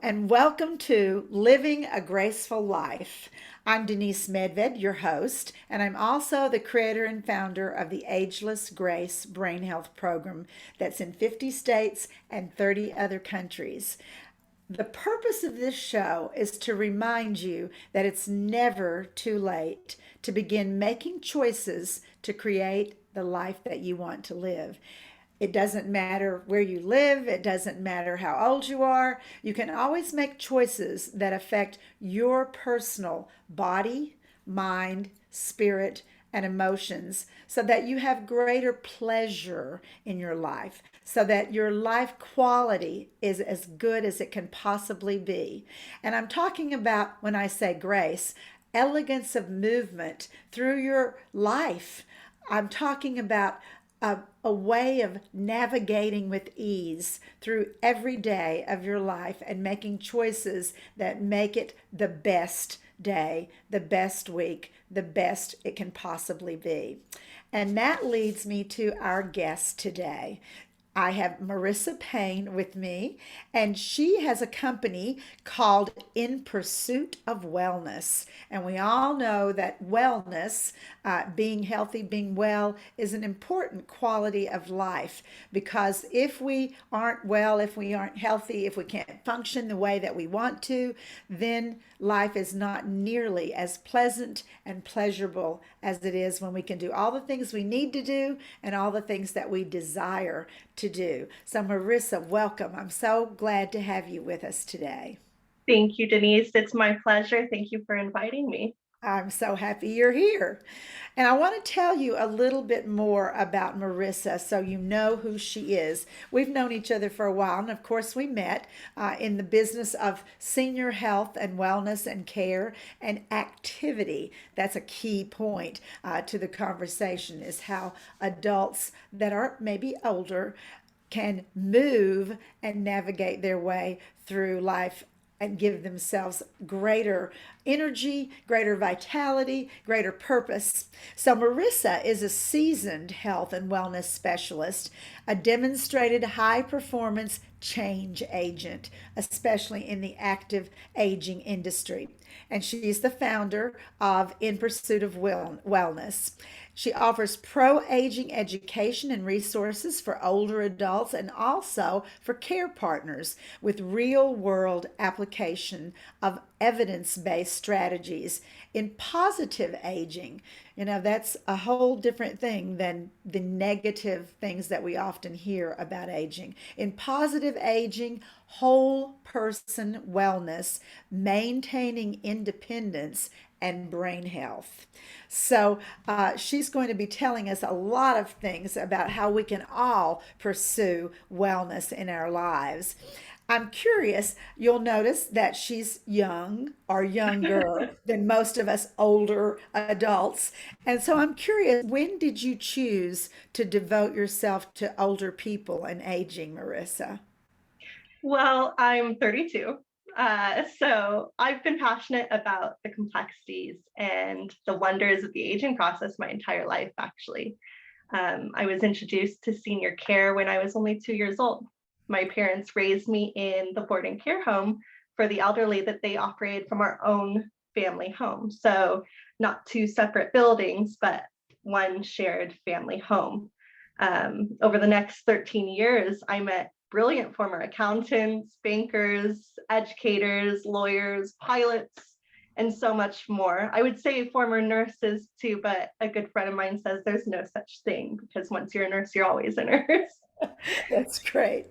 and welcome to Living a Graceful Life. I'm Denise Medved, your host, and I'm also the creator and founder of the Ageless Grace Brain Health Program that's in 50 states and 30 other countries. The purpose of this show is to remind you that it's never too late to begin making choices to create the life that you want to live. It doesn't matter where you live, it doesn't matter how old you are. You can always make choices that affect your personal body, mind, spirit, and emotions so that you have greater pleasure in your life, so that your life quality is as good as it can possibly be. And I'm talking about, when I say grace, elegance of movement through your life. I'm talking about a way of navigating with ease through every day of your life and making choices that make it the best day, the best week, the best it can possibly be. And that leads me to our guest today. I have Marisa Payne with me, and she has a company called In Pursuit of Wellness. And we all know that wellness, being healthy, being well, is an important quality of life because if we aren't well, if we aren't healthy, if we can't function the way that we want to, then life is not nearly as pleasant and pleasurable as it is when we can do all the things we need to do and all the things that we desire to do. So, Marisa, welcome. I'm so glad to have you with us today. Thank you, Denise. It's my pleasure. Thank you for inviting me. I'm so happy you're here. And I want to tell you a little bit more about Marissa so you know who she is. We've known each other for a while, and of course, we met in the business of senior health and wellness and care and activity. That's a key point to the conversation, is how adults that are maybe older can move and navigate their way through life and give themselves greater energy, greater vitality, greater purpose. So, Marissa is a seasoned health and wellness specialist, a demonstrated high performance change agent, especially in the active aging industry. And she is the founder of In Pursuit of Wellness. She offers pro aging education and resources for older adults and also for care partners with real world application of evidence based strategies in positive aging. You know, that's a whole different thing than the negative things that we often hear about aging. In positive aging, whole person wellness, maintaining independence, and brain health. So, she's going to be telling us a lot of things about how we can all pursue wellness in our lives. I'm curious, you'll notice that she's young or younger than most of us older adults. And so I'm curious, when did you choose to devote yourself to older people and aging, Marissa? Well, I'm 32. So I've been passionate about the complexities and the wonders of the aging process my entire life, actually. I was introduced to senior care when I was only 2 years old. My parents raised me in the boarding care home for the elderly that they operated from our own family home. So, not two separate buildings, but one shared family home. Over the next 13 years, I met brilliant former accountants, bankers, educators, lawyers, pilots, and so much more. I would say former nurses too, but a good friend of mine says there's no such thing because once you're a nurse, you're always a nurse. That's great.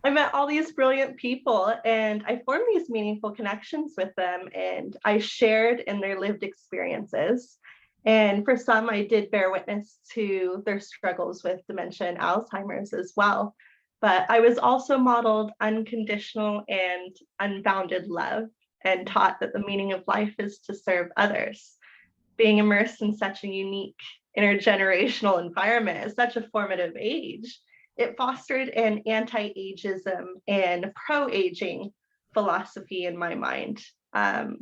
I met all these brilliant people and I formed these meaningful connections with them, and I shared in their lived experiences. And for some, I did bear witness to their struggles with dementia and Alzheimer's as well. But I was also modeled unconditional and unbounded love and taught that the meaning of life is to serve others. Being immersed in such a unique intergenerational environment at such a formative age, it fostered an anti-ageism and pro-aging philosophy in my mind.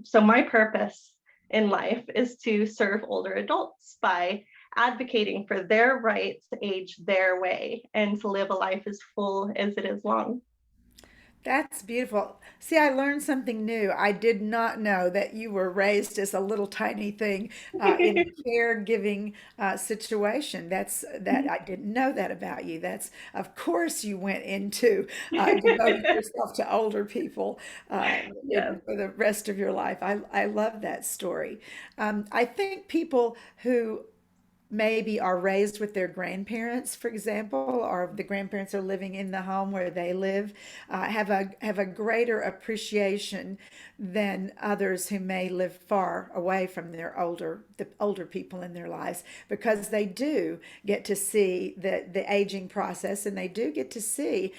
So my purpose in life is to serve older adults by advocating for their right to age their way and to live a life as full as it is long. That's beautiful. See, I learned something new. I did not know that you were raised as a little tiny thing in a caregiving situation. That I didn't know that about you. That's of course you went into devoting yourself to older people Yeah. for the rest of your life. I love that story. I think people who maybe are raised with their grandparents, for example, or the grandparents are living in the home where they live, have a greater appreciation than others who may live far away from the older people in their lives, because they do get to see the aging process, and they do get to see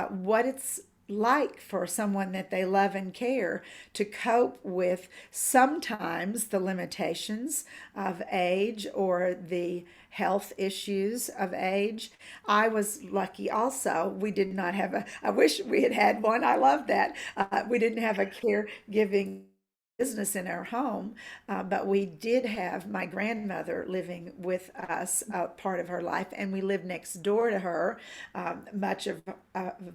what it's like for someone that they love and care to cope with sometimes the limitations of age or the health issues of age. I was lucky also. We did not have I wish we had had one. I love that. We didn't have a caregiving business in our home, but we did have my grandmother living with us part of her life, and we lived next door to her much of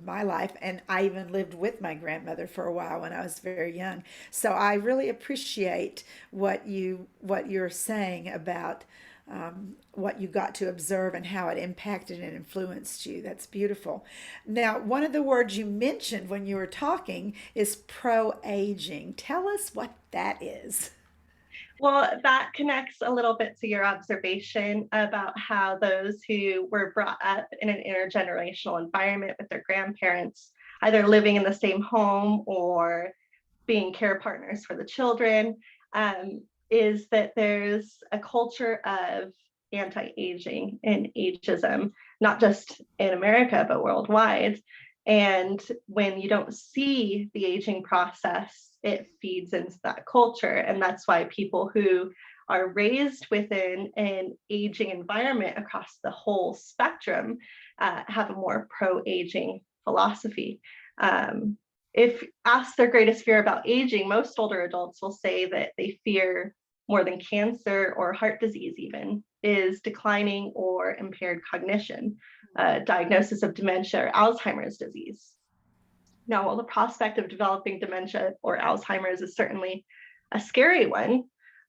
my life, and I even lived with my grandmother for a while when I was very young. So I really appreciate what you're saying about what you got to observe and how it impacted and influenced you. That's beautiful. Now, one of the words you mentioned when you were talking is pro-aging. Tell us what that is. Well, that connects a little bit to your observation about how those who were brought up in an intergenerational environment with their grandparents, either living in the same home or being care partners for the children, is that there's a culture of anti-aging and ageism, not just in America, but worldwide. And when you don't see the aging process, it feeds into that culture. And that's why people who are raised within an aging environment across the whole spectrum have a more pro-aging philosophy. Um, if asked their greatest fear about aging, most older adults will say that they fear more than cancer or heart disease, even, is declining or impaired cognition, diagnosis of dementia or Alzheimer's disease. Now, while the prospect of developing dementia or Alzheimer's is certainly a scary one,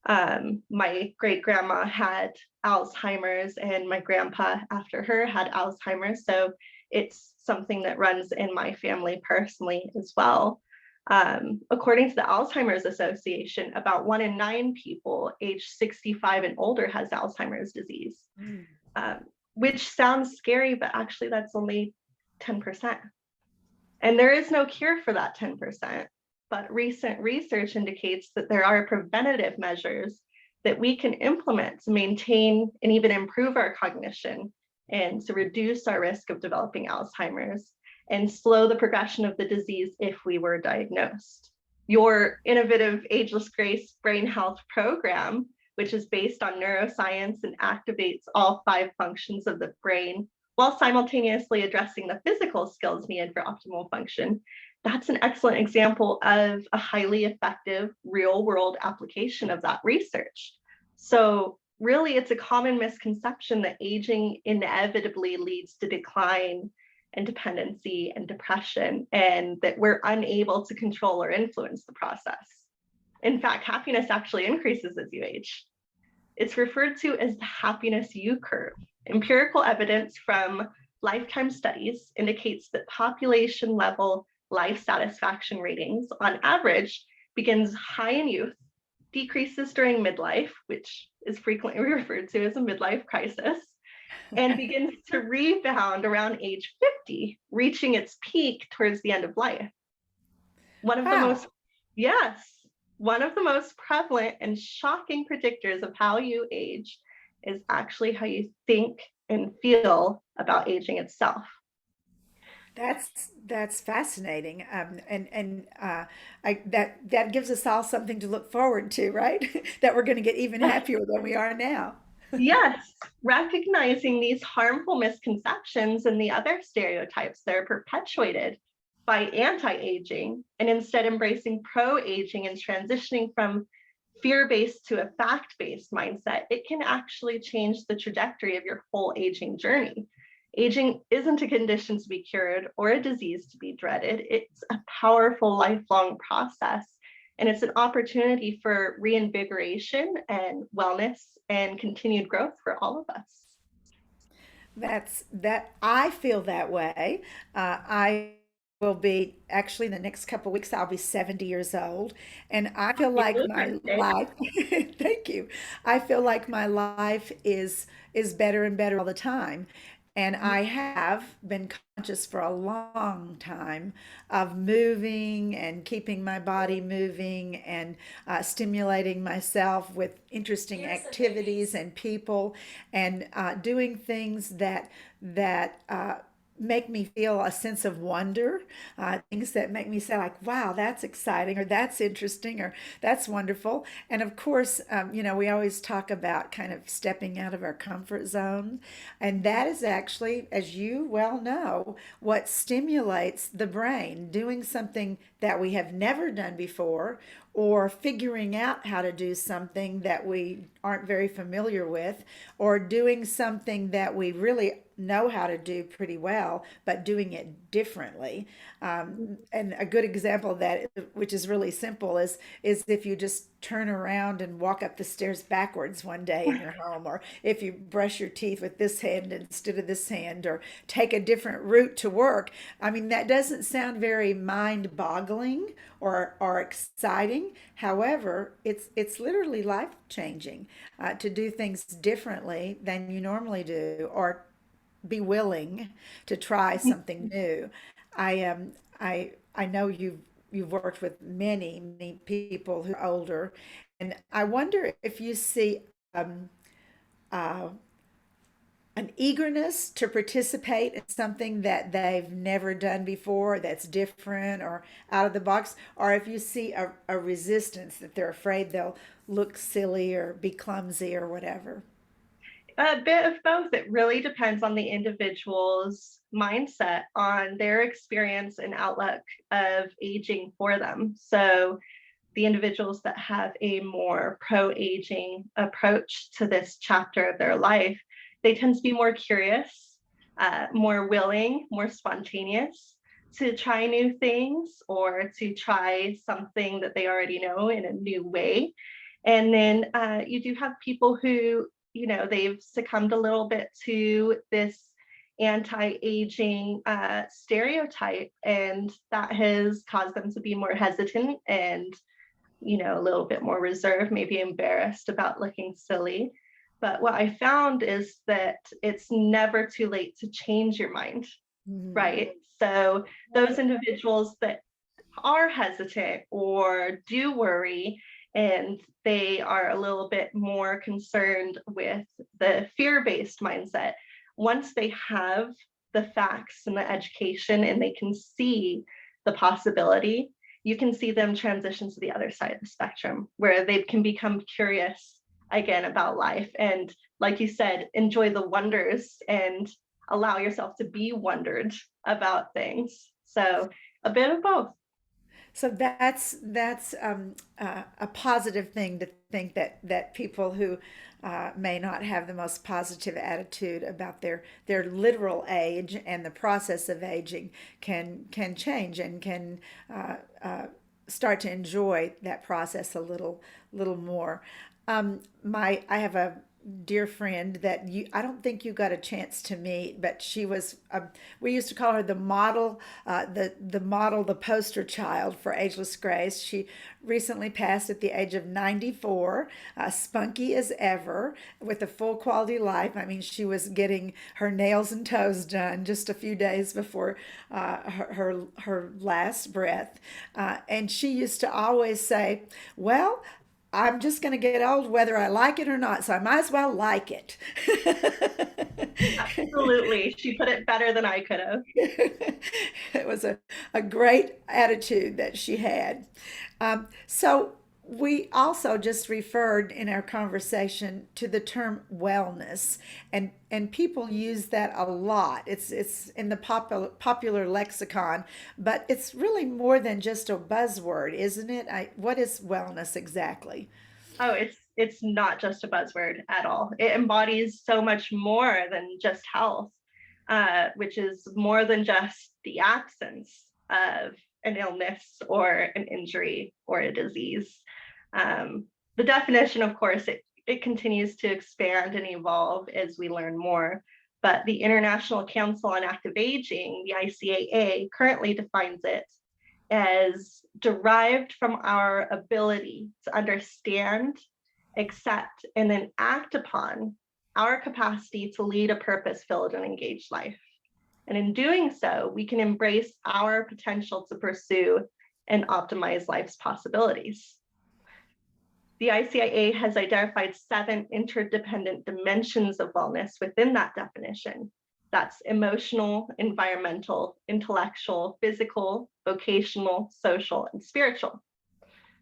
my great grandma had Alzheimer's, and my grandpa, after her, had Alzheimer's. So it's something that runs in my family personally as well. According to the Alzheimer's Association, about 1 in 9 people aged 65 and older has Alzheimer's disease, Mm. um, which sounds scary, but actually that's only 10%. And there is no cure for that 10%. But recent research indicates that there are preventative measures that we can implement to maintain and even improve our cognition and to reduce our risk of developing Alzheimer's and slow the progression of the disease if we were diagnosed. Your innovative Ageless Grace Brain Health Program, which is based on neuroscience and activates all 5 functions of the brain while simultaneously addressing the physical skills needed for optimal function, that's an excellent example of a highly effective real world application of that research. So really, it's a common misconception that aging inevitably leads to decline and dependency and depression, and that we're unable to control or influence the process. In fact, happiness actually increases as you age. It's referred to as the happiness U curve. Empirical evidence from lifetime studies indicates that population level life satisfaction ratings on average begins high in youth, decreases during midlife, which is frequently referred to as a midlife crisis, and begins to rebound around age 50, reaching its peak towards the end of life. One of the Wow. most, yes, one of the most prevalent and shocking predictors of how you age is actually how you think and feel about aging itself. That's fascinating, that gives us all something to look forward to, right? That we're going to get even happier than we are now. Yes, recognizing these harmful misconceptions and the other stereotypes that are perpetuated by anti-aging, and instead embracing pro-aging and transitioning from fear-based to a fact-based mindset, it can actually change the trajectory of your whole aging journey. Aging isn't a condition to be cured or a disease to be dreaded. It's a powerful lifelong process. And it's an opportunity for reinvigoration and wellness and continued growth for all of us. That's that I feel that way. I will be actually in the next couple of weeks, I'll be 70 years old. And I feel Happy like my birthday. life, thank you. I feel like my life is better and better all the time. And I have been conscious for a long time of moving and keeping my body moving and stimulating myself with interesting activities and people and doing things that make me feel a sense of wonder, things that make me say like, wow, that's exciting, or that's interesting, or that's wonderful. And of course, we always talk about kind of stepping out of our comfort zone. And that is actually, as you well know, what stimulates the brain, doing something that we have never done before, or figuring out how to do something that we aren't very familiar with, or doing something that we really know how to do pretty well, but doing it differently. And a good example of that, which is really simple, is if you just turn around and walk up the stairs backwards one day in your home, or if you brush your teeth with this hand instead of this hand, or take a different route to work. I mean, that doesn't sound very mind-boggling or exciting. However, it's literally life-changing to do things differently than you normally do, or be willing to try something new. I know you've worked with many people who are older, and I wonder if you see um, uh, an eagerness to participate in something that they've never done before, that's different or out of the box, or if you see a resistance that they're afraid they'll look silly or be clumsy or whatever. A bit of both. It really depends on the individual's mindset, on their experience and outlook of aging for them. So, the individuals that have a more pro aging approach to this chapter of their life, they tend to be more curious, more willing, more spontaneous to try new things or to try something that they already know in a new way. And then you do have people who, they've succumbed a little bit to this anti-aging stereotype, and that has caused them to be more hesitant and a little bit more reserved, maybe embarrassed about looking silly. But what I found is that it's never too late to change your mind, Mhm. right? So those individuals that are hesitant or do worry, and they are a little bit more concerned with the fear-based mindset, once they have the facts and the education and they can see the possibility, you can see them transition to the other side of the spectrum where they can become curious again about life and, like you said, enjoy the wonders and allow yourself to be wondered about things. So a bit of both. So that's a positive thing to think that people who may not have the most positive attitude about their literal age and the process of aging can change and can uh, uh, start to enjoy that process a little more. My I have a dear friend that I don't think you got a chance to meet, but she was we used to call her the model, the poster child for ageless grace. She recently passed at the age of 94, spunky as ever, with a full quality life. I mean, she was getting her nails and toes done just a few days before her last breath, and she used to always say, "Well, I'm just going to get old whether I like it or not, so I might as well like it." Absolutely. She put it better than I could have. It was a great attitude that she had. So we also just referred in our conversation to the term wellness, and people use that a lot. It's in the popular lexicon, but it's really more than just a buzzword, isn't it? What is wellness exactly? Oh, it's not just a buzzword at all. It embodies so much more than just health. which is more than just the absence of an illness or an injury or a disease. The definition, of course, it continues to expand and evolve as we learn more. But the International Council on Active Aging, the ICAA, currently defines it as derived from our ability to understand, accept, and then act upon our capacity to lead a purpose-filled and engaged life. And in doing so, we can embrace our potential to pursue and optimize life's possibilities. The ICIA has identified 7 interdependent dimensions of wellness within that definition. That's emotional, environmental, intellectual, physical, vocational, social, and spiritual.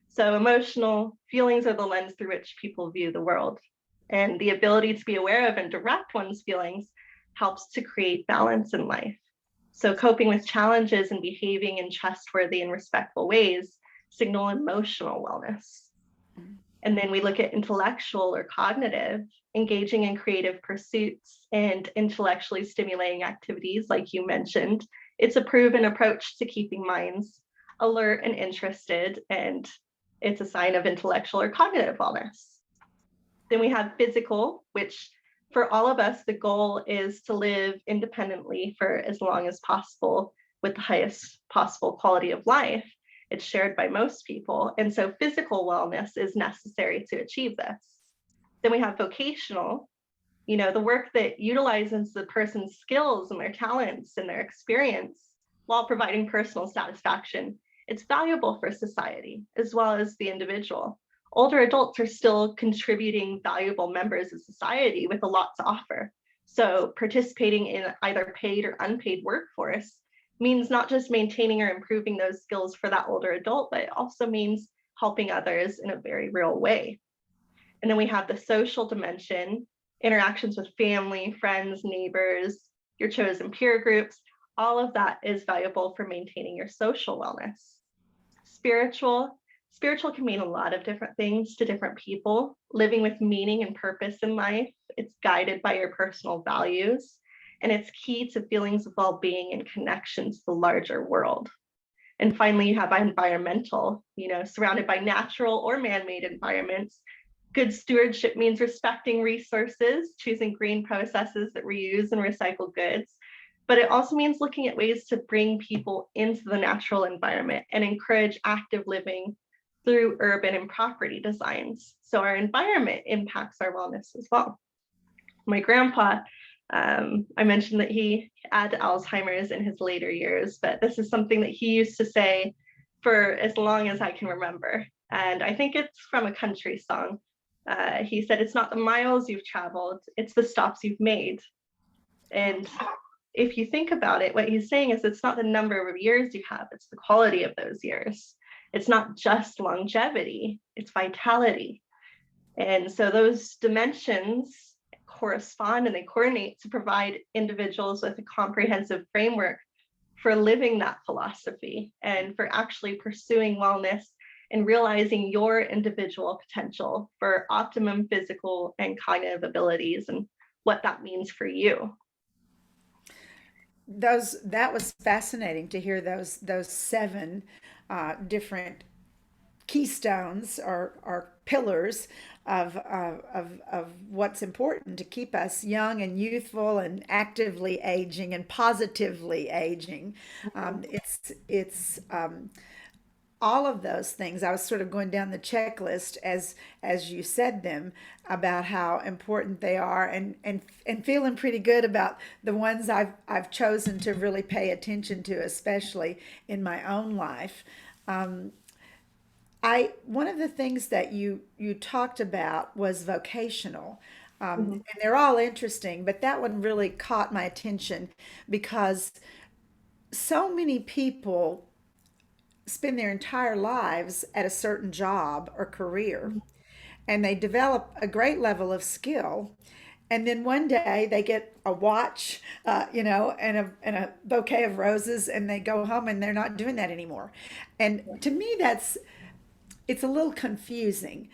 So emotional feelings are the lens through which people view the world. And the ability to be aware of and direct one's feelings helps to create balance in life. So coping with challenges and behaving in trustworthy and respectful ways signal emotional wellness. And then we look at intellectual or cognitive, engaging in creative pursuits and intellectually stimulating activities, like you mentioned. It's a proven approach to keeping minds alert and interested, and it's a sign of intellectual or cognitive wellness. Then we have physical, which for all of us, the goal is to live independently for as long as possible with the highest possible quality of life. It's shared by most people. And so physical wellness is necessary to achieve this. Then we have vocational, the work that utilizes the person's skills and their talents and their experience while providing personal satisfaction. It's valuable for society as well as the individual. Older adults are still contributing valuable members of society with a lot to offer. So participating in either paid or unpaid workforce means not just maintaining or improving those skills for that older adult, but it also means helping others in a very real way. And then we have the social dimension, interactions with family, friends, neighbors, your chosen peer groups. All of that is valuable for maintaining your social wellness. Spiritual can mean a lot of different things to different people. Living with meaning and purpose in life, it's guided by your personal values, and it's key to feelings of well-being and connection to the larger world. And finally, you have environmental, surrounded by natural or man-made environments. Good stewardship means respecting resources, choosing green processes that reuse and recycle goods. But it also means looking at ways to bring people into the natural environment and encourage active living through urban and property designs. So our environment impacts our wellness as well. My grandpa, I mentioned that he had Alzheimer's in his later years, but this is something that he used to say for as long as I can remember. And I think it's from a country song. He said, "It's not the miles you've traveled, it's the stops you've made." And if you think about it, what he's saying is it's not the number of years you have, it's the quality of those years. It's not just longevity, it's vitality. And so those dimensions correspond and they coordinate to provide individuals with a comprehensive framework for living that philosophy and for actually pursuing wellness and realizing your individual potential for optimum physical and cognitive abilities and what that means for you. That was fascinating to hear those 7 different keystones or pillars of what's important to keep us young and youthful and actively aging and positively aging. It's all of those things. I was sort of going down the checklist as you said them about how important they are, and feeling pretty good about the ones I've chosen to really pay attention to, especially in my own life. I One of the things that you talked about was vocational. Mhm. And they're all interesting, but that one really caught my attention because so many people spend their entire lives at a certain job or career, and they develop a great level of skill, and then one day they get a watch, and a bouquet of roses, and they go home and they're not doing that anymore. And to me, it's a little confusing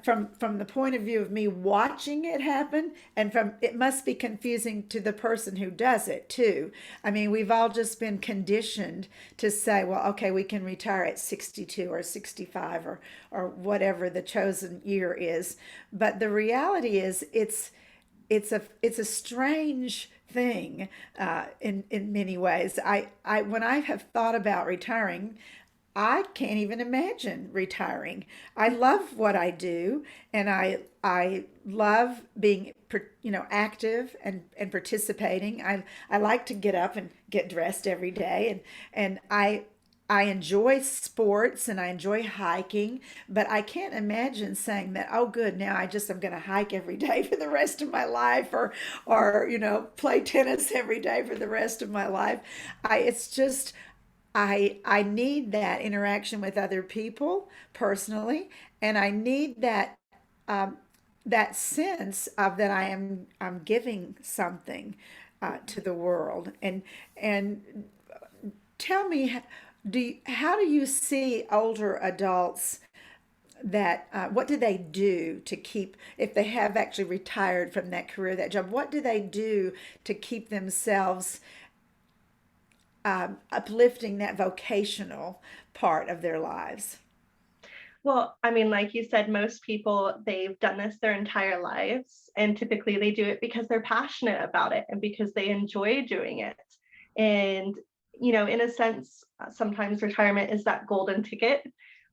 from the point of view of me watching it happen, and from it must be confusing to the person who does it too. I mean, we've all just been conditioned to say, well, okay, we can retire at 62 or 65 or whatever the chosen year is. But the reality is, it's a strange thing in many ways. I when I have thought about retiring, I can't even imagine retiring. I love what I do, and I love being active and participating. I like to get up and get dressed every day, and I enjoy sports and I enjoy hiking, but I can't imagine saying that, oh good, now I'm going to hike every day for the rest of my life, or play tennis every day for the rest of my life. It's just I need that interaction with other people personally, and I need um, that sense of that I'm giving something to the world. And tell me, how do you see older adults that what do they do to keep, if they have actually retired from that career, that job, what do they do to keep themselves uplifting that vocational part of their lives? Well, I mean, like you said, most people, they've done this their entire lives, and typically they do it because they're passionate about it and because they enjoy doing it. And, in a sense, sometimes retirement is that golden ticket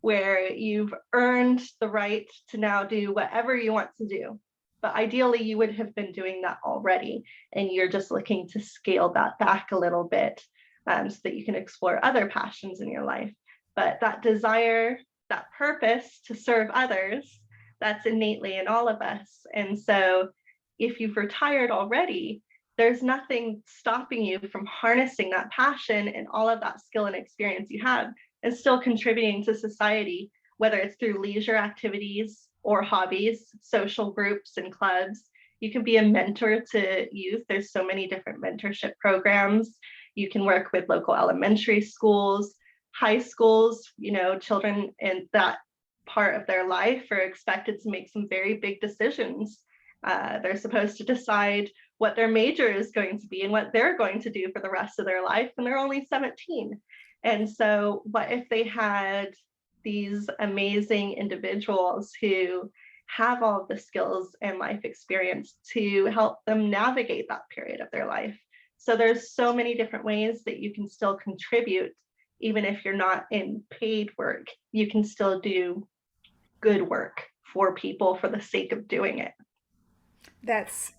where you've earned the right to now do whatever you want to do. But ideally, you would have been doing that already, and you're just looking to scale that back a little bit so that you can explore other passions in your life. But that desire, that purpose to serve others, that's innately in all of us. And so if you've retired already, there's nothing stopping you from harnessing that passion and all of that skill and experience you have and still contributing to society, whether it's through leisure activities or hobbies, social groups and clubs. You can be a mentor to youth. There's so many different mentorship programs. You can work with local elementary schools, high schools. Children in that part of their life are expected to make some very big decisions. They're supposed to decide what their major is going to be and what they're going to do for the rest of their life, and they're only 17. And so, what if they had these amazing individuals who have all of the skills and life experience to help them navigate that period of their life? So, there's so many different ways that you can still contribute. Even if you're not in paid work, you can still do good work for people for the sake of doing it. That's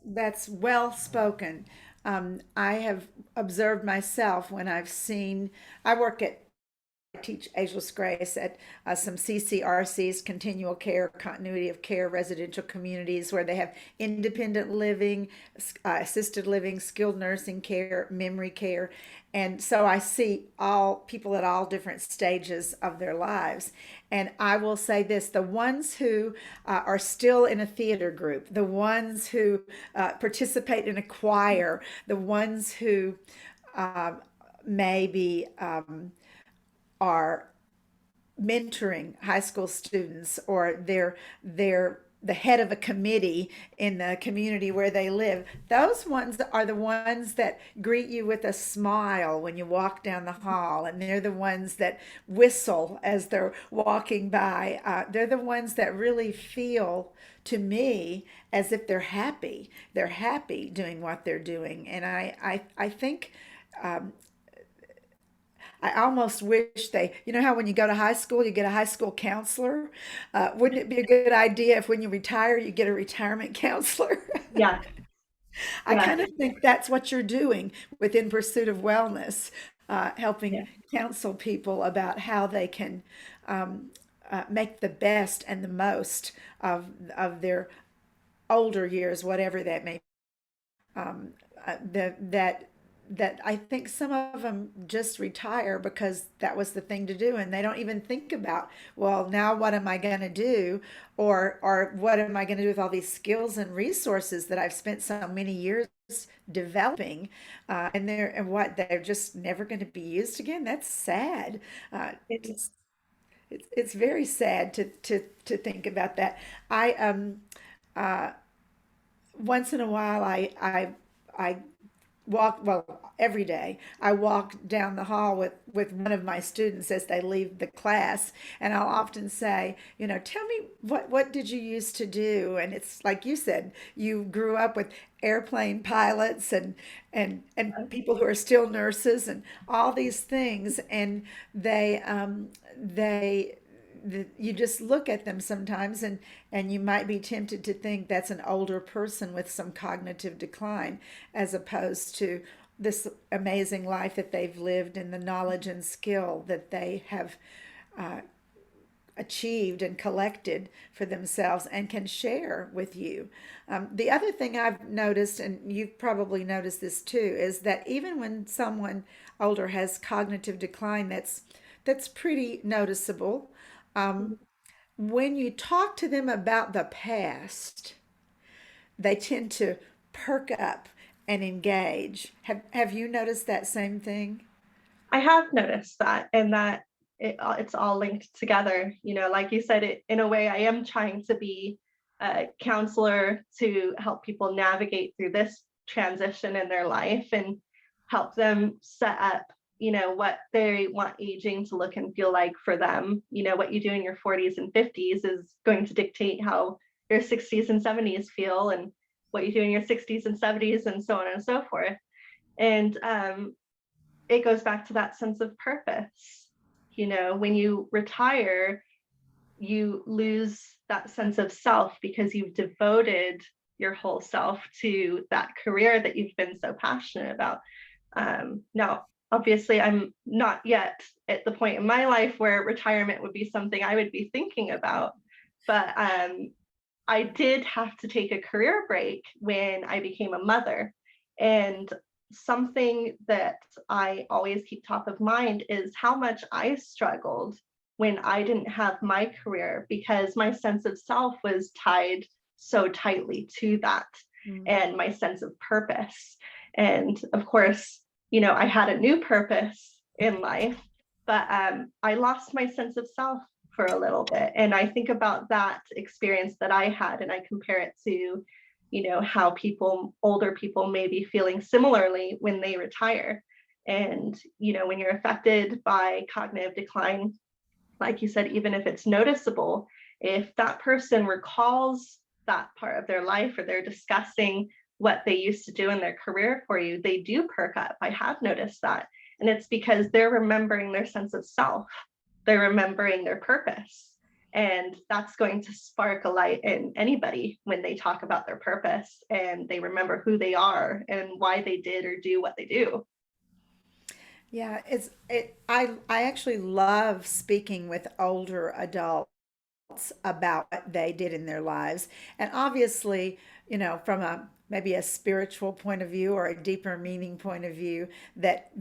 well spoken. I have observed myself when I've seen. I work at teach ageless grace at some CCRCs, continual care, continuity of care, residential communities where they have independent living, assisted living, skilled nursing care, memory care. And so I see all people at all different stages of their lives. And I will say this, the ones who are still in a theater group, the ones who participate in a choir, the ones who uh, maybe are mentoring high school students, or they're the head of a committee in the community where they live. Those ones are the ones that greet you with a smile when you walk down the hall, and they're the ones that whistle as they're walking by. They're the ones that really feel to me as if they're happy. They're happy doing what they're doing, and I think I almost wish they, how when you go to high school, you get a high school counselor. Wouldn't it be a good idea if when you retire, you get a retirement counselor? Yeah, I yeah, kind of think that's what you're doing within Pursuit of Wellness, helping yeah. counsel people about how they can make the best and the most of their older years, whatever that may that that I think some of them just retire because that was the thing to do, and they don't even think about, well, now what am I going to do, or what am I going to do with all these skills and resources that I've spent so many years developing, and what they're just never going to be used again. That's sad. It, It's It's very sad to think about that. I uh once in a while I walk, well, every day I walk down the hall with one of my students as they leave the class, and I'll often say, tell me what did you used to do? And it's like you said, you grew up with airplane pilots and people who are still nurses and all these things, and they you just look at them sometimes, and you might be tempted to think that's an older person with some cognitive decline, as opposed to this amazing life that they've lived and the knowledge and skill that they have uh, achieved and collected for themselves and can share with you. The other thing I've noticed, and you've probably noticed this too, is that even when someone older has cognitive decline, that's pretty noticeable. Um, when you talk to them about the past, they tend to perk up and engage. Have you noticed that same thing? I have noticed that, and that it's all linked together. Like you said, in a way, I am trying to be a counselor to help people navigate through this transition in their life and help them set up, what they want aging to look and feel like for them. What you do in your 40s and 50s is going to dictate how your 60s and 70s feel, and what you do in your 60s and 70s, and so on and so forth. And it goes back to that sense of purpose. When you retire, you lose that sense of self because you've devoted your whole self to that career that you've been so passionate about. Now, obviously, I'm not yet at the point in my life where retirement would be something I would be thinking about, but I did have to take a career break when I became a mother. And something that I always keep top of mind is how much I struggled when I didn't have my career, because my sense of self was tied so tightly to that, Mm. and my sense of purpose. And of course, I had a new purpose in life, but I lost my sense of self for a little bit. And I think about that experience that I had, and I compare it to, how older people may be feeling similarly when they retire. And, when you're affected by cognitive decline, like you said, even if it's noticeable, if that person recalls that part of their life, or they're discussing what they used to do in their career for you, they do perk up. I have noticed that. And it's because they're remembering their sense of self, they're remembering their purpose. And that's going to spark a light in anybody when they talk about their purpose and they remember who they are and why they did or do what they do. Yeah, I actually love speaking with older adults about what they did in their lives. And obviously, from a maybe a spiritual point of view or a deeper meaning point of view, that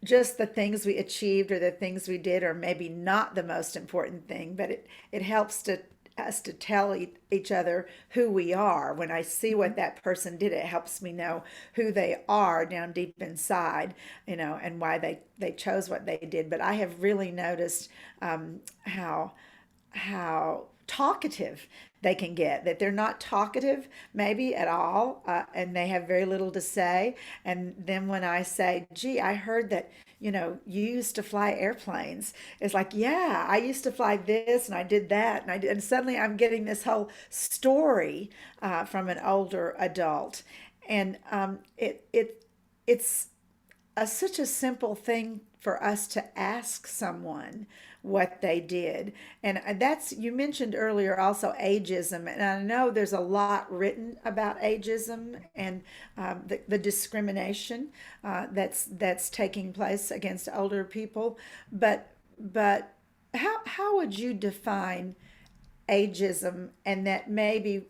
just the things we achieved or the things we did are maybe not the most important thing, but it helps to us to tell each other who we are. When I see what that person did, it helps me know who they are down deep inside, and why they chose what they did. But I have really noticed how talkative they can get, that they're not talkative maybe at all, and they have very little to say. And then when I say, gee, I heard that you used to fly airplanes, it's like, yeah, I used to fly this and I did that and I did, and suddenly I'm getting this whole story from an older adult. And it's such a simple thing for us to ask someone what they did. And that's, you mentioned earlier also ageism. And I know there's a lot written about ageism and the discrimination that's taking place against older people. But how would you define ageism, and that maybe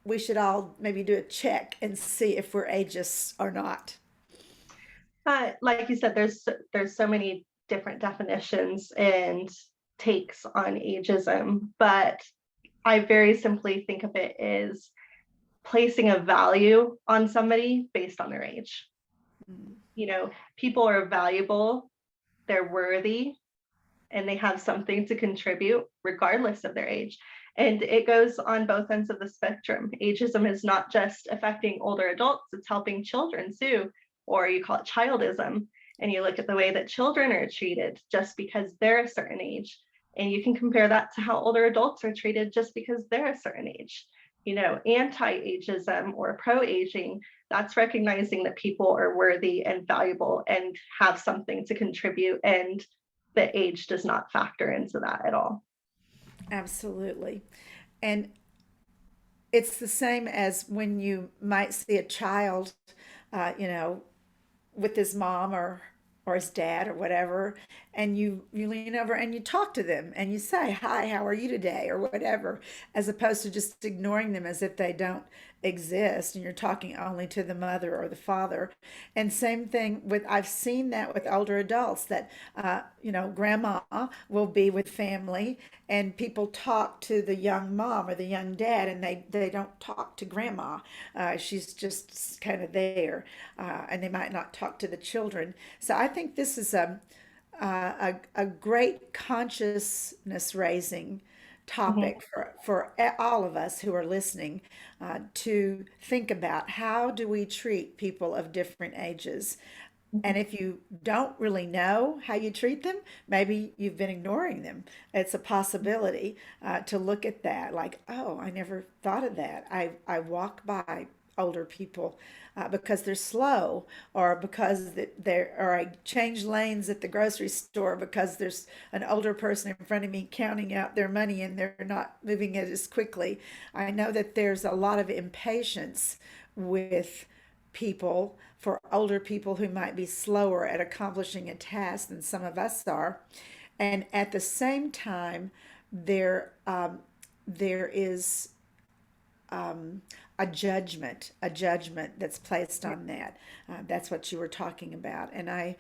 we should all maybe do a check and see if we're ageist or not? Like you said, there's so many different definitions and takes on ageism, but I very simply think of it as placing a value on somebody based on their age. Mm. People are valuable, they're worthy, and they have something to contribute regardless of their age. And it goes on both ends of the spectrum. Ageism is not just affecting older adults, it's helping children too, or you call it childism. And you look at the way that children are treated just because they're a certain age. And you can compare that to how older adults are treated just because they're a certain age. You know, anti-ageism or pro-aging, that's recognizing that people are worthy and valuable and have something to contribute, and the age does not factor into that at all. Absolutely. And it's the same as when you might see a child, you know, with his mom or his dad or whatever, and you lean over and you talk to them and you say, "Hi, how are you today?" or whatever, as opposed to just ignoring them as if they don't exist and you're talking only to the mother or the father. And same thing with, I've seen that with older adults, that you know, grandma will be with family and people talk to the young mom or the young dad, and they don't talk to grandma. She's just kind of there, and they might not talk to the children. So I think this is a great consciousness raising Mhm. topic for all of us who are listening, to think about how do we treat people of different ages. And Mhm. if you don't really know how you treat them, maybe you've been ignoring them. It's a possibility, to look at that like, oh, I never thought of that. I walk by older people because they're slow, or because they're, or I change lanes at the grocery store because there's an older person in front of me counting out their money and they're not moving it as quickly. I know that there's a lot of impatience with people, for older people who might be slower at accomplishing a task than some of us are. And at the same time, there is a judgment that's placed on that. That's what you were talking about, and I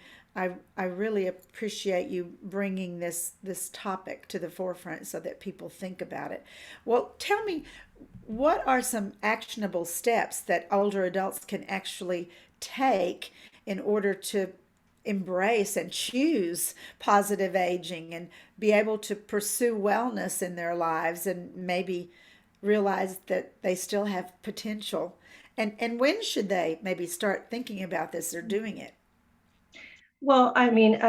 really appreciate you bringing this topic to the forefront so that people think about it. Well, tell me, what are some actionable steps that older adults can actually take in order to embrace and choose positive aging and be able to pursue wellness in their lives, and maybe realize that they still have potential? And when should they maybe start thinking about this or doing it? Well, I mean,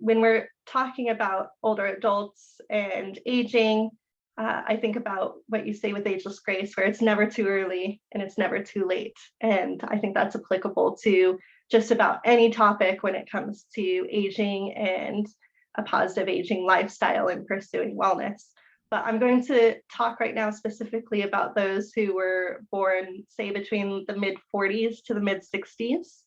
when we're talking about older adults and aging, I think about what you say with ageless grace, where it's never too early and it's never too late. And I think that's applicable to just about any topic when it comes to aging and a positive aging lifestyle and pursuing wellness. But I'm going to talk right now specifically about those who were born, say, between the mid 40s to the mid 60s.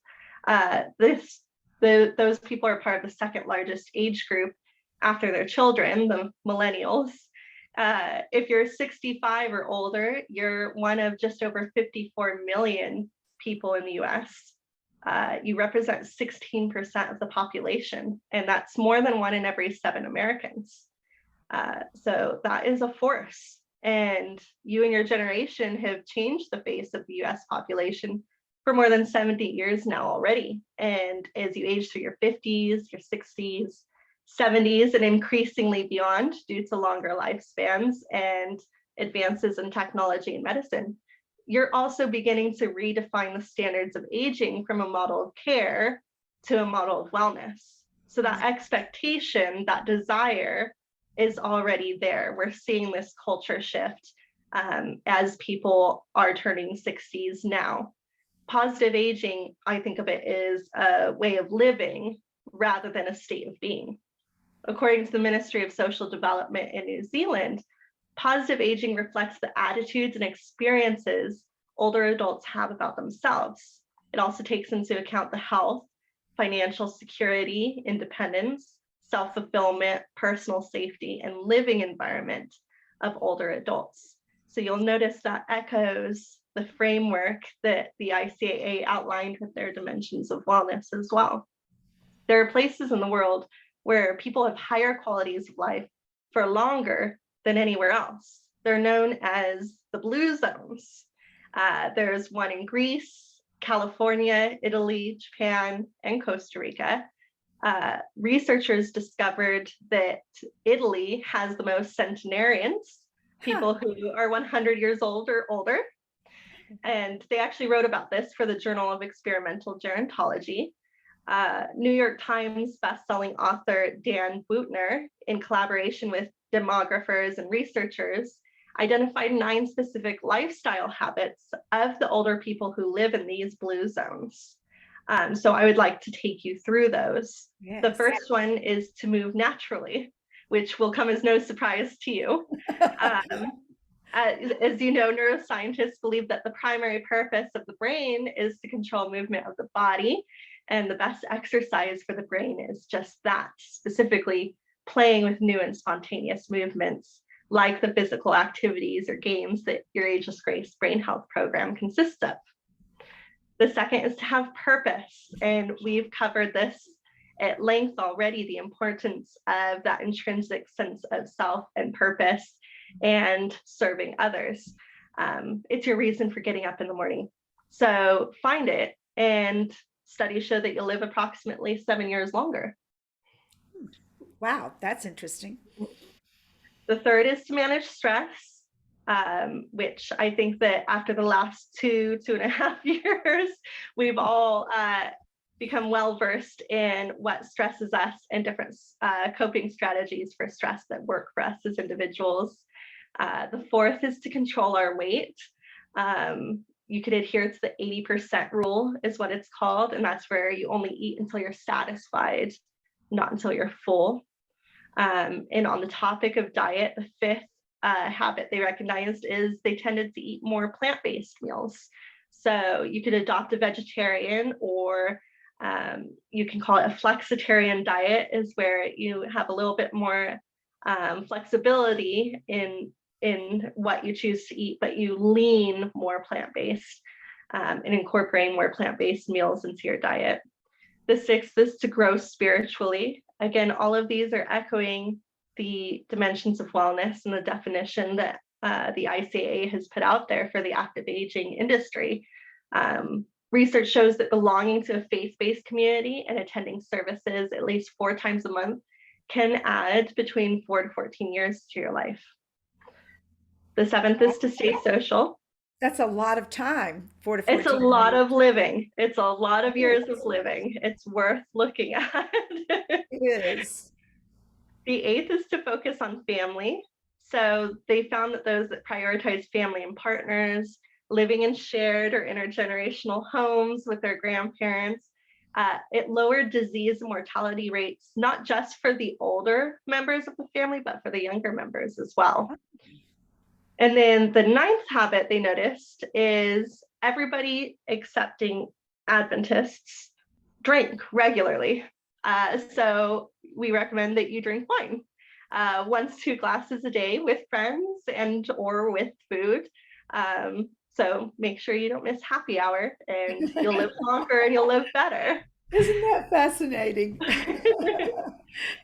This those people are part of the second largest age group after their children, the millennials. If you're 65 or older, you're one of just over 54 million people in the US. You represent 16% of the population, and that's more than one in every seven Americans. So that is a force. And you and your generation have changed the face of the US population for more than 70 years now already. And as you age through your 50s, your 60s, 70s, and increasingly beyond, due to longer lifespans and advances in technology and medicine, you're also beginning to redefine the standards of aging from a model of care to a model of wellness. So that expectation, that desire, is already there. We're seeing this culture shift as people are turning 60s now. Positive aging, I think of it as a way of living rather than a state of being. According to the Ministry of Social Development in New Zealand, positive aging reflects the attitudes and experiences older adults have about themselves. It also takes into account the health, financial security, independence, self fulfillment, personal safety, and living environment of older adults. So you'll notice that echoes the framework that the ICAA outlined with their dimensions of wellness as well. There are places in the world where people have higher qualities of life for longer than anywhere else. They're known as the blue zones. There's one in Greece, California, Italy, Japan, and Costa Rica. researchers discovered that Italy has the most centenarians, people who are 100 years old or older. And they actually wrote about this for the Journal of Experimental Gerontology. New York Times bestselling author Dan Buettner, in collaboration with demographers and researchers, identified 9 specific lifestyle habits of the older people who live in these blue zones. So I would like to take you through those. Yes. The first one is to move naturally, which will come as no surprise to you. As you know, neuroscientists believe that the primary purpose of the brain is to control movement of the body, and the best exercise for the brain is just that, specifically playing with new and spontaneous movements, like the physical activities or games that your Ageless Grace Brain Health program consists of. The second is to have purpose, and we've covered this at length already, the importance of that intrinsic sense of self and purpose and serving others. It's your reason for getting up in the morning. So find it, and studies show that you'll live approximately 7 years longer. Wow, that's interesting. The third is to manage stress, which I think that after the last 2.5 years, we've all become well-versed in what stresses us and different coping strategies for stress that work for us as individuals. The fourth is to control our weight. You could adhere to the 80% rule is what it's called, and that's where you only eat until you're satisfied, not until you're full. And on the topic of diet, the fifth habit they recognized is they tended to eat more plant-based meals. So you could adopt a vegetarian, or you can call it a flexitarian diet, is where you have a little bit more flexibility in what you choose to eat, but you lean more plant-based and incorporating more plant-based meals into your diet. The sixth is to grow spiritually. Again, all of these are echoing the dimensions of wellness and the definition that the ICAA has put out there for the active aging industry. Research shows that belonging to a faith-based community and attending services at least 4 times a month can add between 4 to 14 years to your life. The seventh is to stay social. That's a lot of time, 4 to 14 It's a lot of living. It's a lot of years of living. It's worth looking at. It is. The eighth is to focus on family. So they found that those that prioritize family and partners, living in shared or intergenerational homes with their grandparents, it lowered disease and mortality rates, not just for the older members of the family, but for the younger members as well. And then the ninth habit they noticed is everybody excepting Adventists drink regularly. So we recommend that you drink wine 1-2 glasses a day with friends and or with food. So make sure you don't miss happy hour, and you'll live longer and you'll live better. Isn't that fascinating?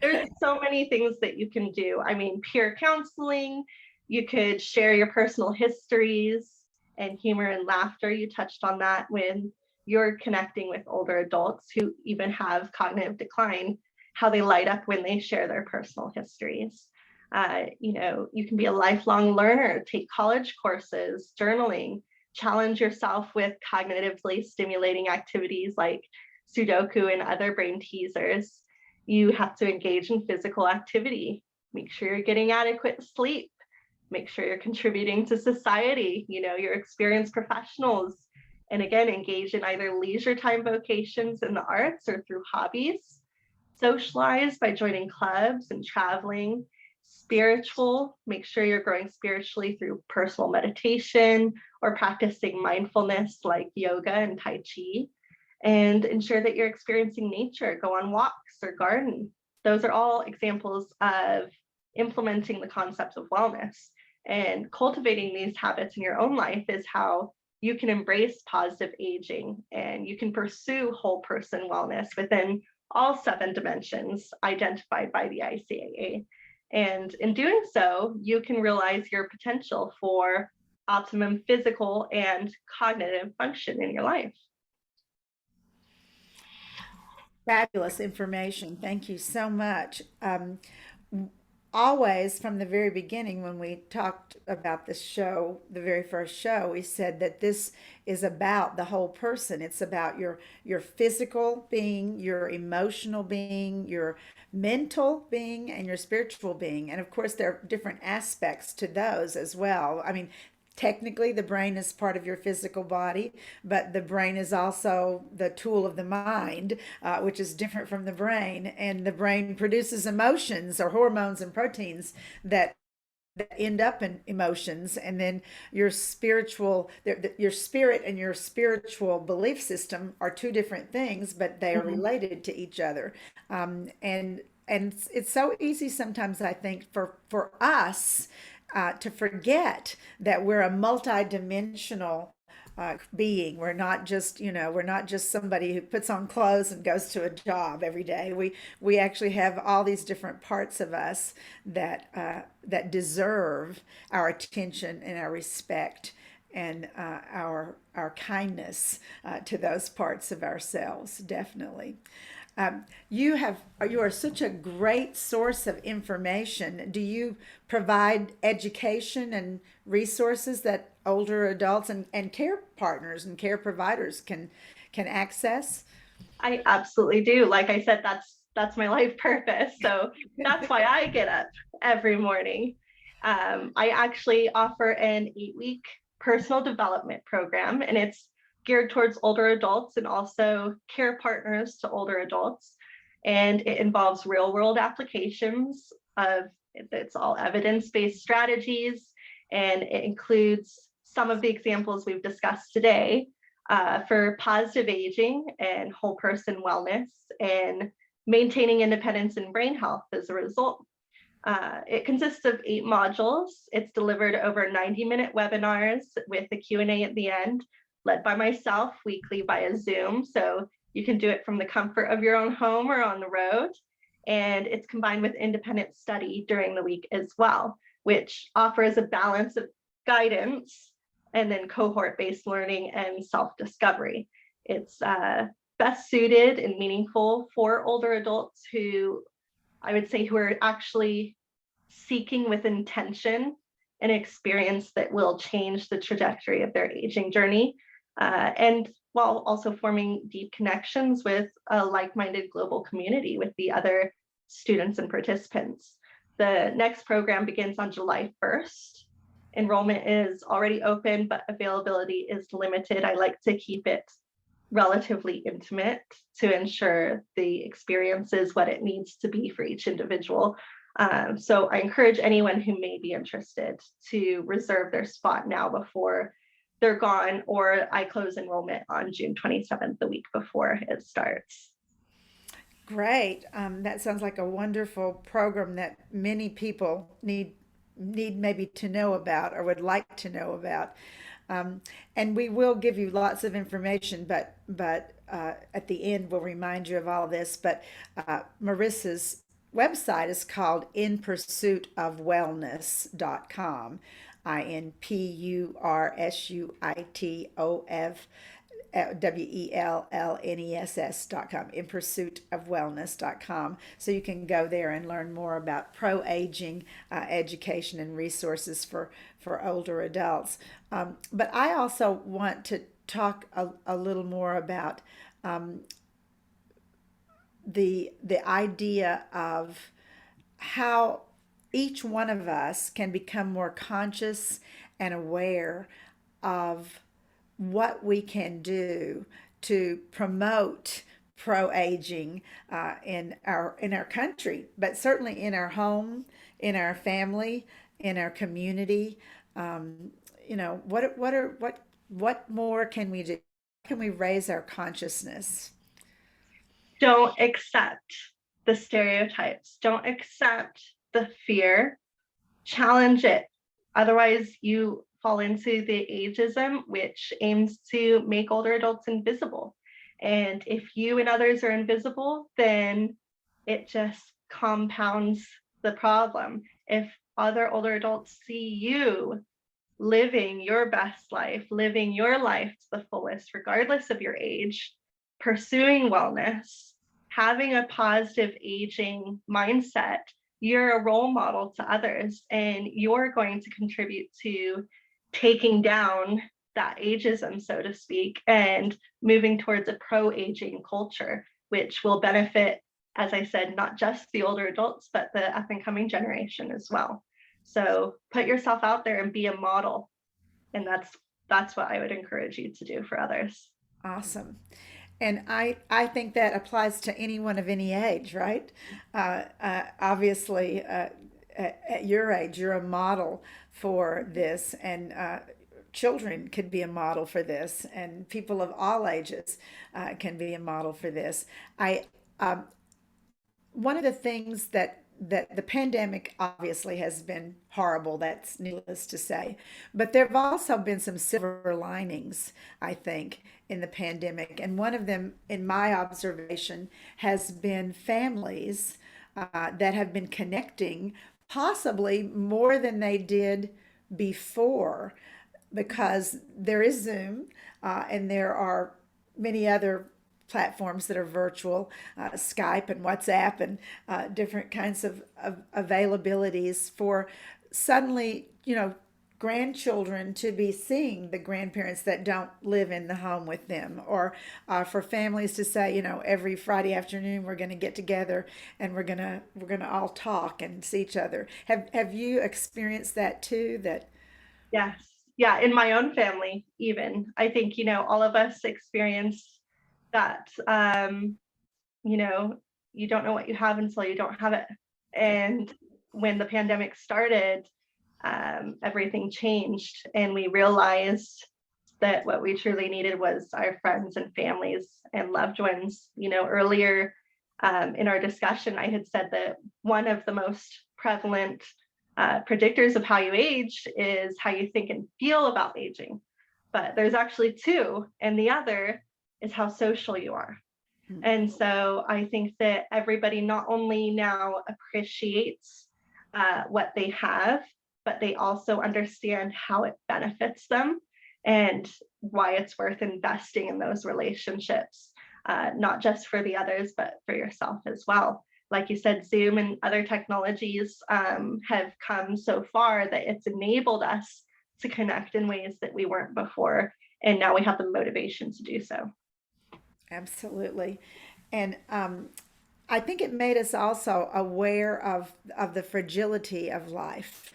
There's so many things that you can do. I mean, peer counseling, you could share your personal histories, and humor and laughter. You touched on that when you're connecting with older adults who even have cognitive decline, how they light up when they share their personal histories. You can be a lifelong learner, take college courses, journaling, challenge yourself with cognitively stimulating activities like Sudoku and other brain teasers. You have to engage in physical activity. Make sure you're getting adequate sleep. Make sure you're contributing to society, your experienced professionals. And again, engage in either leisure time vocations in the arts or through hobbies. Socialize by joining clubs and traveling. Spiritual, make sure you're growing spiritually through personal meditation or practicing mindfulness like yoga and Tai Chi. And ensure that you're experiencing nature, go on walks or garden. Those are all examples of implementing the concepts of wellness. And cultivating these habits in your own life is how you can embrace positive aging, and you can pursue whole person wellness within all 7 dimensions identified by the ICAA. And in doing so, you can realize your potential for optimum physical and cognitive function in your life. Fabulous information. Thank you so much. Always from the very beginning, when we talked about this show, the very first show, we said that this is about the whole person. It's about your physical being, your emotional being, your mental being, and your spiritual being. And of course, there are different aspects to those as well. I mean, technically the brain is part of your physical body, but the brain is also the tool of the mind, which is different from the brain. And the brain produces emotions or hormones and proteins that end up in emotions, and then your spirit and your spiritual belief system are two different things, but they are Mhm. related to each other. And it's so easy sometimes, I think, for us to forget that we're a multidimensional being. We're not just somebody who puts on clothes and goes to a job every day. We actually have all these different parts of us that deserve our attention and our respect and our kindness to those parts of ourselves, definitely. You are such a great source of information. Do you provide education and resources that older adults and care partners and care providers can access? I absolutely do. Like I said, that's my life purpose. So that's why I get up every morning. I actually offer an 8-week personal development program, and it's geared towards older adults and also care partners to older adults. And it involves real world applications of it's all evidence-based strategies, and it includes some of the examples we've discussed today for positive aging and whole person wellness and maintaining independence and brain health as a result. It consists of 8 modules. It's delivered over 90-minute webinars with a Q&A at the end, led by myself weekly via Zoom. So you can do it from the comfort of your own home or on the road. And it's combined with independent study during the week as well, which offers a balance of guidance and then cohort-based learning and self-discovery. It's best suited and meaningful for older adults who I would say who are actually seeking with intention an experience that will change the trajectory of their aging journey, and while also forming deep connections with a like-minded global community with the other students and participants. The next program begins on July 1st. Enrollment is already open, but availability is limited. I like to keep it relatively intimate to ensure the experience is what it needs to be for each individual. So I encourage anyone who may be interested to reserve their spot now before they're gone, or I close enrollment on June 27th, the week before it starts. Great. That sounds like a wonderful program that many people need maybe to know about or would like to know about. And we will give you lots of information, but at the end we'll remind you of all this. But Marissa's website is called inpursuitofwellness.com. INPURSUITOF WELLNESS.com, in pursuit of wellness.com. So you can go there and learn more about pro aging education and resources for older adults. But I also want to talk a little more about the idea of how each one of us can become more conscious and aware of what we can do to promote pro-aging in our country, but certainly in our home, in our family, in our community. Um, what more can we do? How can we raise our consciousness? Don't accept the stereotypes, don't accept the fear, challenge it. Otherwise, you fall into the ageism, which aims to make older adults invisible. And if you and others are invisible, then it just compounds the problem. If other older adults see you living your best life, living your life to the fullest, regardless of your age, pursuing wellness, having a positive aging mindset, you're a role model to others, and you're going to contribute to taking down that ageism, so to speak, and moving towards a pro-aging culture, which will benefit, as I said, not just the older adults, but the up and coming generation as well. So put yourself out there and be a model. And that's what I would encourage you to do for others. Awesome. And I think that applies to anyone of any age, right? Obviously, at your age, you're a model for this, and children could be a model for this, and people of all ages can be a model for this. I One of the things that the pandemic obviously has been horrible, that's needless to say, but there have also been some silver linings, I think, in the pandemic, and one of them, in my observation, has been families that have been connecting possibly more than they did before, because there is Zoom, and there are many other platforms that are virtual, Skype and WhatsApp, and different kinds of availabilities for suddenly, grandchildren to be seeing the grandparents that don't live in the home with them, or for families to say, every Friday afternoon we're going to get together and we're gonna all talk and see each other. Have you experienced that too? That Yes. Yeah, in my own family, even. I think, all of us experience that, you know, you don't know what you have until you don't have it. And when the pandemic started, everything changed, and we realized that what we truly needed was our friends and families and loved ones. Earlier in our discussion, I had said that one of the most prevalent predictors of how you age is how you think and feel about aging. But there's actually two, and the other is how social you are. And so I think that everybody not only now appreciates what they have, but they also understand how it benefits them and why it's worth investing in those relationships, not just for the others, but for yourself as well. Like you said, Zoom and other technologies have come so far that it's enabled us to connect in ways that we weren't before. And now we have the motivation to do so. absolutely. And I think it made us also aware of the fragility of life.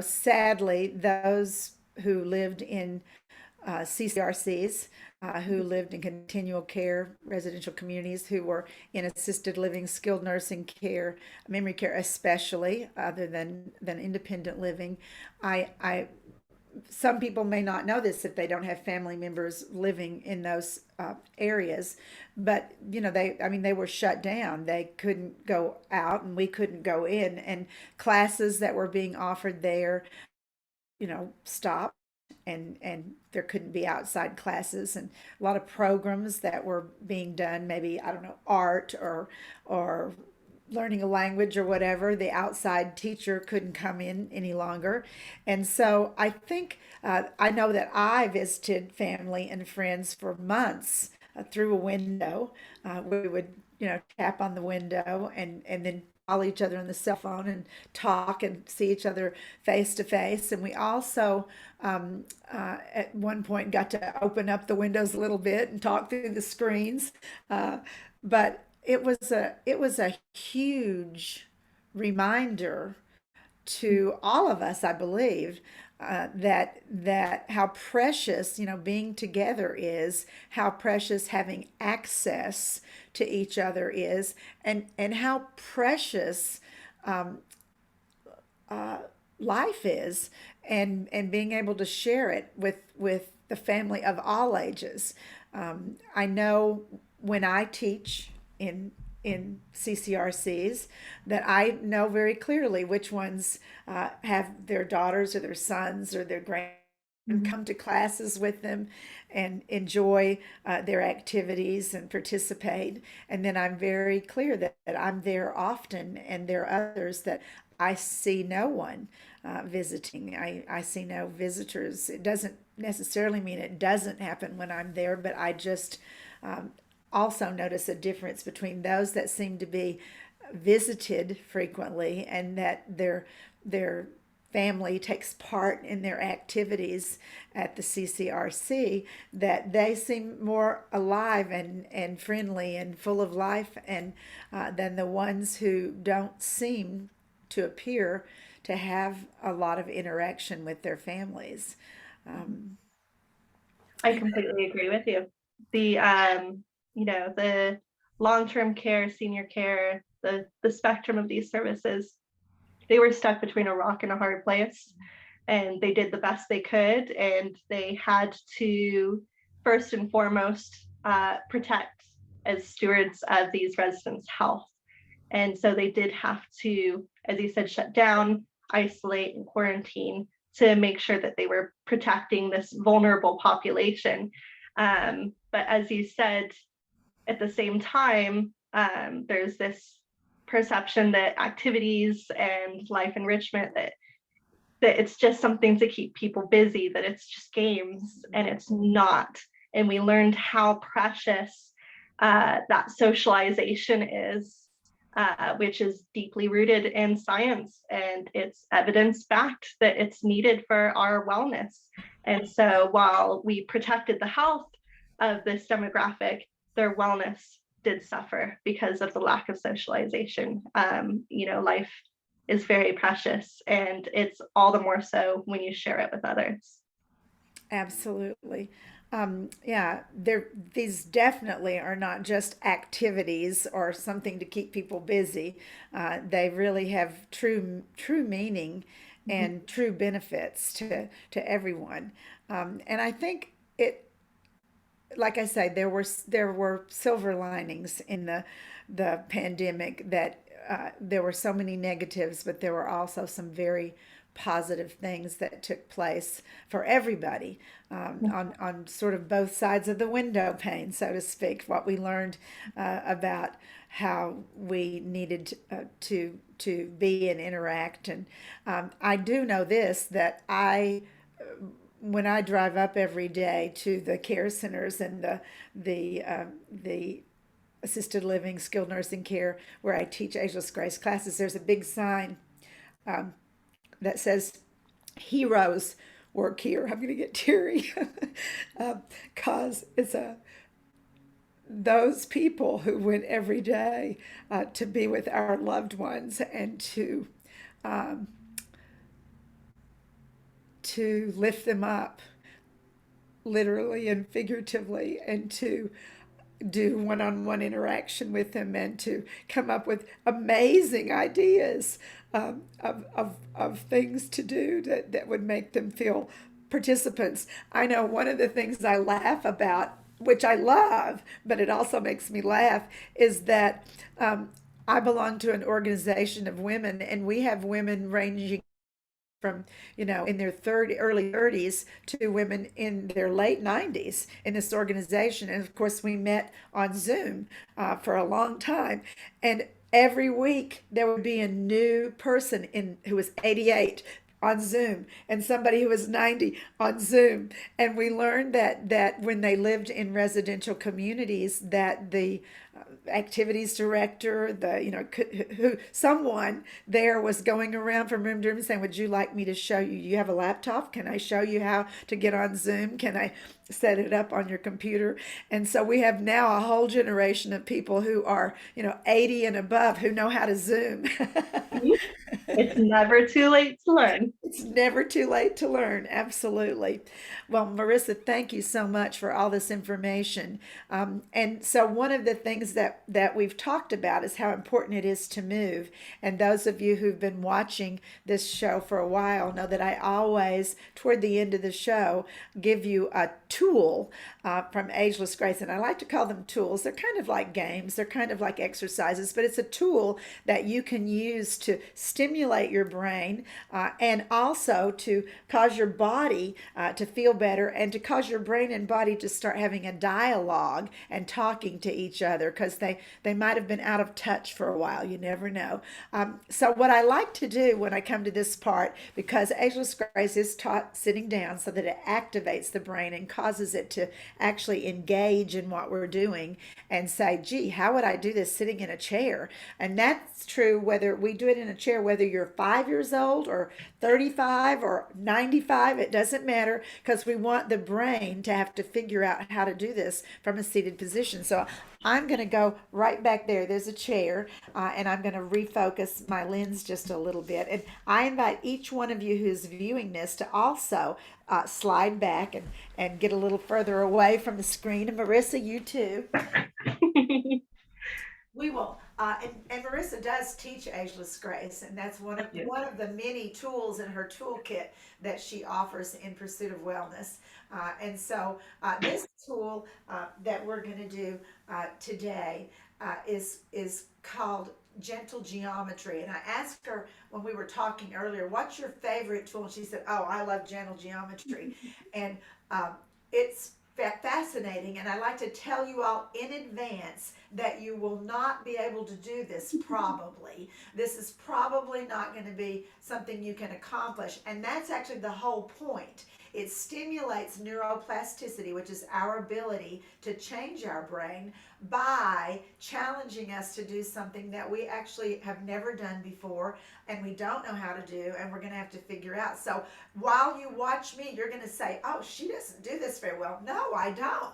Sadly, those who lived in CCRCs, who lived in continual care residential communities, who were in assisted living, skilled nursing care, memory care, especially, other than independent living. I Some people may not know this if they don't have family members living in those areas, but they were shut down. They couldn't go out, and we couldn't go in, and classes that were being offered there, stopped, and there couldn't be outside classes, and a lot of programs that were being done, maybe, I don't know, art or learning a language or whatever, the outside teacher couldn't come in any longer. And so I think, I know that I visited family and friends for months through a window. We would, tap on the window, and then call each other on the cell phone and talk and see each other face to face. And we also, at one point, got to open up the windows a little bit and talk through the screens. But it was a huge reminder to all of us, I believe, that how precious, being together is, how precious having access to each other is, and how precious life is, and being able to share it with the family of all ages. I know when I teach in CCRCs, that I know very clearly which ones have their daughters or their sons or their grand and come to classes with them and enjoy their activities and participate. And then I'm very clear that I'm there often, and there are others that I see no one visiting. I see no visitors. It doesn't necessarily mean it doesn't happen when I'm there, but I just also notice a difference between those that seem to be visited frequently and that their family takes part in their activities at the CCRC, that they seem more alive and friendly and full of life and than the ones who don't seem to appear to have a lot of interaction with their families. Um, I completely agree with you. The the long-term care, senior care, the spectrum of these services, they were stuck between a rock and a hard place, and they did the best they could, and they had to first and foremost protect as stewards of these residents' health. And so they did have to, as you said, shut down, isolate, and quarantine to make sure that they were protecting this vulnerable population. But as you said, at the same time, there's this perception that activities and life enrichment, that it's just something to keep people busy, that it's just games, and it's not. And we learned how precious that socialization is, which is deeply rooted in science, and it's evidence backed that it's needed for our wellness. And so while we protected the health of this demographic, their wellness did suffer because of the lack of socialization. Life is very precious, and it's all the more so when you share it with others. Absolutely. Yeah, these definitely are not just activities or something to keep people busy. They really have true meaning Mhm. and true benefits to everyone. And I think it, like I say, there were silver linings in the pandemic, that there were so many negatives, but there were also some very positive things that took place for everybody, on sort of both sides of the window pane, so to speak. What we learned about how we needed to be and interact, and I do know this, that I when I drive up every day to the care centers and the assisted living, skilled nursing care where I teach Ageless Grace classes, there's a big sign that says "Heroes work here." I'm going to get teary because it's those people who went every day to be with our loved ones and um, to lift them up, literally and figuratively, and to do one-on-one interaction with them and to come up with amazing ideas, of things to do that would make them feel participants. I know one of the things I laugh about, which I love, but it also makes me laugh, is that I belong to an organization of women, and we have women ranging from, in their early 30s to women in their late 90s in this organization. And of course, we met on Zoom for a long time. And every week there would be a new person who was 88 on Zoom, and somebody who was 90 on Zoom. And we learned that when they lived in residential communities, that the activities director, who someone there was going around from room to room saying, "Would you like me to show you? You have a laptop? Can I show you how to get on Zoom? Can I set it up on your computer?" And so we have now a whole generation of people who are, 80 and above, who know how to Zoom. It's never too late to learn. It's never too late to learn. Absolutely. Well, Marissa, thank you so much for all this information. And so, one of the things that we've talked about is how important it is to move. And those of you who've been watching this show for a while know that I always, toward the end of the show, give you a tool from Ageless Grace. And I like to call them tools. They're kind of like games, they're kind of like exercises, but it's a tool that you can use to stimulate your brain, and also to cause your body to feel better, and to cause your brain and body to start having a dialogue and talking to each other, because they might have been out of touch for a while. You never know. So what I like to do when I come to this part, because Ageless Grace is taught sitting down so that it activates the brain and causes it to actually engage in what we're doing and say, gee, how would I do this sitting in a chair? And that's true whether we do it in a chair, whether you're 5 years old or 35 or 95, it doesn't matter, because we want the brain to have to figure out how to do this from a seated position. So I'm going to go right back there. There's a chair, and I'm going to refocus my lens just a little bit. And I invite each one of you who's viewing this to also slide back and get a little further away from the screen. And Marisa, you too. We will, and Marisa does teach Ageless Grace, and that's Yes. one of the many tools in her toolkit that she offers in pursuit of wellness. And so, this tool that we're going to do today is called gentle geometry. And I asked her when we were talking earlier, "What's your favorite tool?" And she said, "Oh, I love gentle geometry," and it's fascinating, and I like to tell you all in advance that you will not be able to do this probably. This is probably not going to be something you can accomplish, and that's actually the whole point. It stimulates neuroplasticity, which is our ability to change our brain by challenging us to do something that we actually have never done before and we don't know how to do, and we're going to have to figure out. So while you watch me, you're going to say, "Oh, she doesn't do this very well." No, I don't,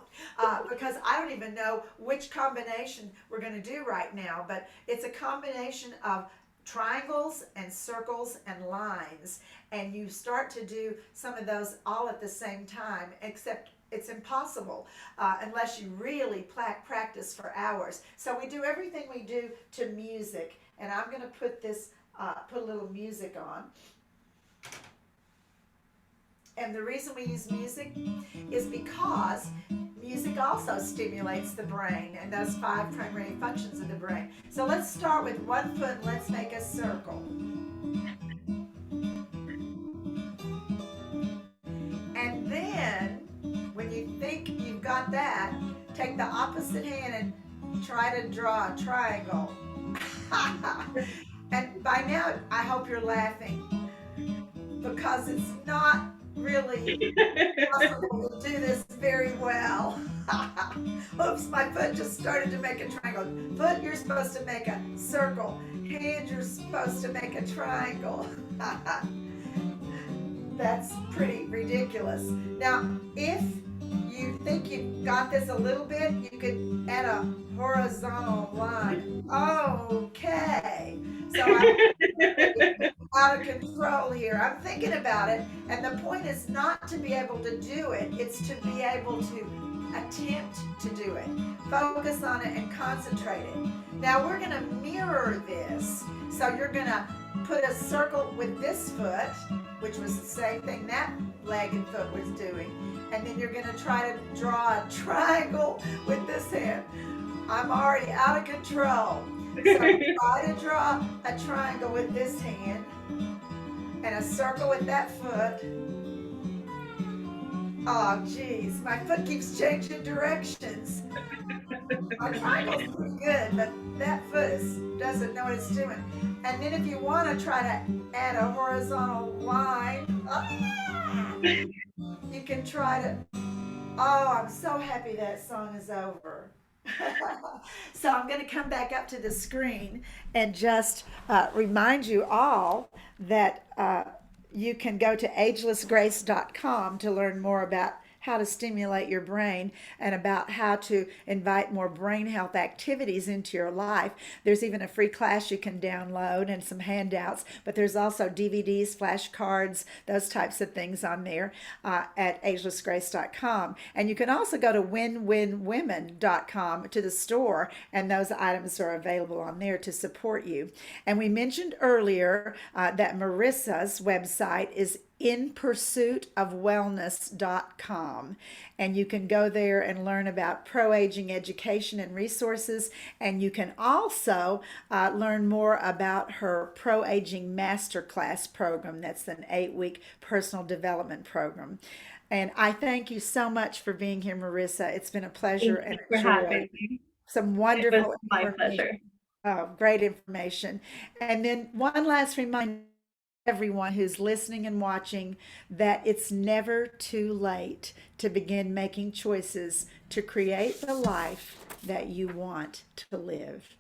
because I don't even know which combination we're going to do right now, but it's a combination of triangles and circles and lines, and you start to do some of those all at the same time, except it's impossible unless you really practice for hours. So we do everything we do to music, and I'm going to put a little music on. And the reason we use music is because music also stimulates the brain and those 5 primary functions of the brain. So let's start with one foot and let's make a circle. And then, when you think you've got that, take the opposite hand and try to draw a triangle. And by now, I hope you're laughing, because it's not really possible to do this very well. Oops, my foot just started to make a triangle. Foot, you're supposed to make a circle. Hand, you're supposed to make a triangle. That's pretty ridiculous. Now, if you think you've got this a little bit, you could add a horizontal line. Okay. So I'm out of control here. I'm thinking about it, and the point is not to be able to do it, it's to be able to attempt to do it. Focus on it and concentrate it. Now we're going to mirror this. So you're going to put a circle with this foot, which was the same thing that leg and foot was doing. And then you're going to try to draw a triangle with this hand. I'm already out of control. So try to draw a triangle with this hand and a circle with that foot. Oh, geez, my foot keeps changing directions. My triangle's pretty good, but that foot doesn't know what it's doing. And then if you want to try to add a horizontal line, you can try to. Oh, I'm so happy that song is over. So I'm going to come back up to the screen and just remind you all that you can go to agelessgrace.com to learn more about how to stimulate your brain and about how to invite more brain health activities into your life. There's even a free class you can download and some handouts, but there's also DVDs, flashcards, those types of things on there at agelessgrace.com. And you can also go to winwinwomen.com to the store, and those items are available on there to support you. And we mentioned earlier that Marisa's website is inpursuitofwellness.com, and you can go there and learn about pro-aging education and resources, and you can also learn more about her pro-aging masterclass program. That's an 8-week personal development program. And I thank you so much for being here, Marisa. It's been a pleasure Thank and you a for joy. having me. Some It was wonderful my information. pleasure. Oh, great information. And then one last reminder, everyone who's listening and watching, that it's never too late to begin making choices to create the life that you want to live.